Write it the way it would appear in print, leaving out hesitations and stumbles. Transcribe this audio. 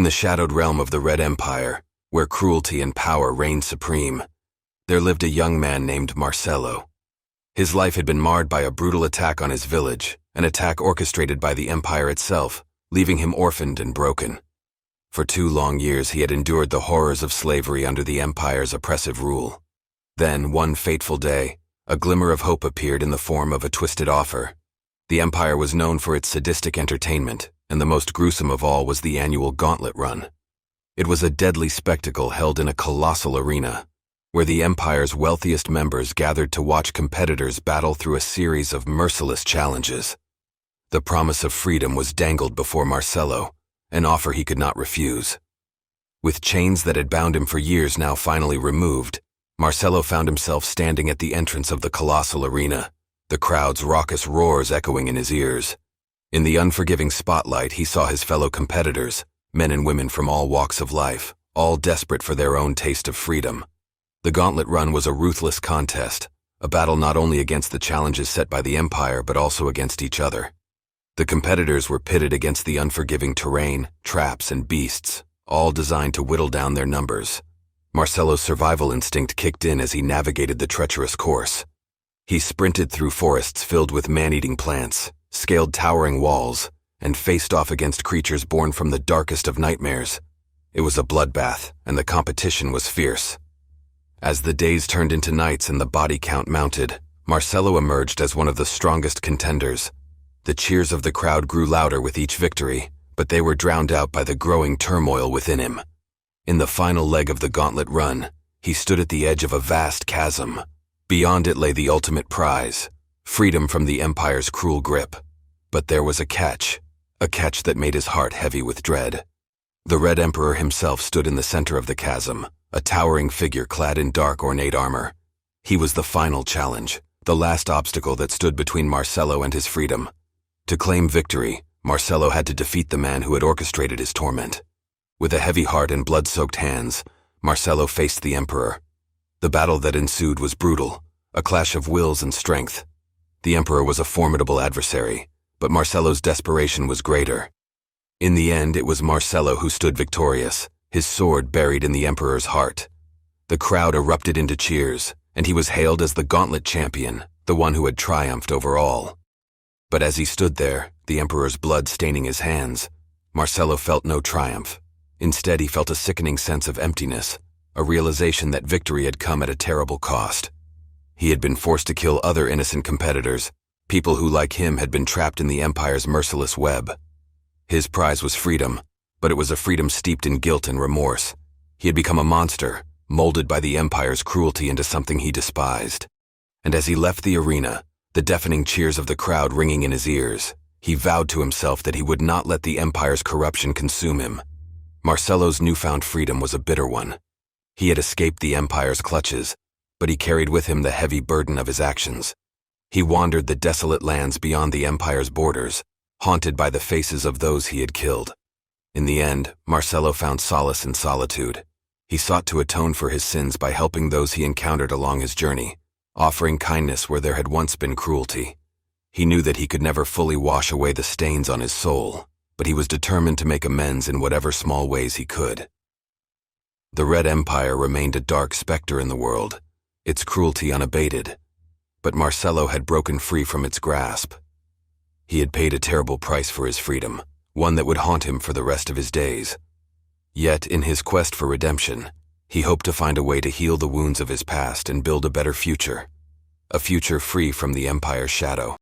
In the shadowed realm of the Red Empire, where cruelty and power reigned supreme, there lived a young man named Marcelo. His life had been marred by a brutal attack on his village, an attack orchestrated by the Empire itself, leaving him orphaned and broken. For 2 long years he had endured the horrors of slavery under the Empire's oppressive rule. Then, one fateful day, a glimmer of hope appeared in the form of a twisted offer. The Empire was known for its sadistic entertainment, and the most gruesome of all was the annual Gauntlet Run. It was a deadly spectacle held in a colossal arena, where the Empire's wealthiest members gathered to watch competitors battle through a series of merciless challenges. The promise of freedom was dangled before Marcelo, an offer he could not refuse. With chains that had bound him for years now finally removed, Marcelo found himself standing at the entrance of the colossal arena, the crowd's raucous roars echoing in his ears. In the unforgiving spotlight, he saw his fellow competitors, men and women from all walks of life, all desperate for their own taste of freedom. The Gauntlet Run was a ruthless contest, a battle not only against the challenges set by the Empire but also against each other. The competitors were pitted against the unforgiving terrain, traps, and beasts, all designed to whittle down their numbers. Marcelo's survival instinct kicked in as he navigated the treacherous course. He sprinted through forests filled with man-eating plants, scaled towering walls, and faced off against creatures born from the darkest of nightmares. It was a bloodbath, and the competition was fierce. As the days turned into nights and the body count mounted, Marcelo emerged as one of the strongest contenders. The cheers of the crowd grew louder with each victory, but they were drowned out by the growing turmoil within him. In the final leg of the Gauntlet Run, he stood at the edge of a vast chasm. Beyond it lay the ultimate prize, freedom from the Empire's cruel grip. But there was a catch that made his heart heavy with dread. The Red Emperor himself stood in the center of the chasm, a towering figure clad in dark ornate armor. He was the final challenge, the last obstacle that stood between Marcelo and his freedom. To claim victory, Marcelo had to defeat the man who had orchestrated his torment. With a heavy heart and blood-soaked hands, Marcelo faced the Emperor. The battle that ensued was brutal, a clash of wills and strength. The Emperor was a formidable adversary, but Marcelo's desperation was greater. In the end, it was Marcelo who stood victorious, his sword buried in the Emperor's heart. The crowd erupted into cheers, and he was hailed as the Gauntlet Champion, the one who had triumphed over all. But as he stood there, the Emperor's blood staining his hands, Marcelo felt no triumph. Instead, he felt a sickening sense of emptiness, a realization that victory had come at a terrible cost. He had been forced to kill other innocent competitors, people who, like him, had been trapped in the Empire's merciless web. His prize was freedom, but it was a freedom steeped in guilt and remorse. He had become a monster, molded by the Empire's cruelty into something he despised. And as he left the arena, the deafening cheers of the crowd ringing in his ears, he vowed to himself that he would not let the Empire's corruption consume him. Marcelo's newfound freedom was a bitter one. He had escaped the Empire's clutches, but he carried with him the heavy burden of his actions. He wandered the desolate lands beyond the Empire's borders, haunted by the faces of those he had killed. In the end, Marcelo found solace in solitude. He sought to atone for his sins by helping those he encountered along his journey, offering kindness where there had once been cruelty. He knew that he could never fully wash away the stains on his soul, but he was determined to make amends in whatever small ways he could. The Red Empire remained a dark specter in the world, its cruelty unabated, but Marcelo had broken free from its grasp. He had paid a terrible price for his freedom, one that would haunt him for the rest of his days. Yet, in his quest for redemption, he hoped to find a way to heal the wounds of his past and build a better future, a future free from the Empire's shadow.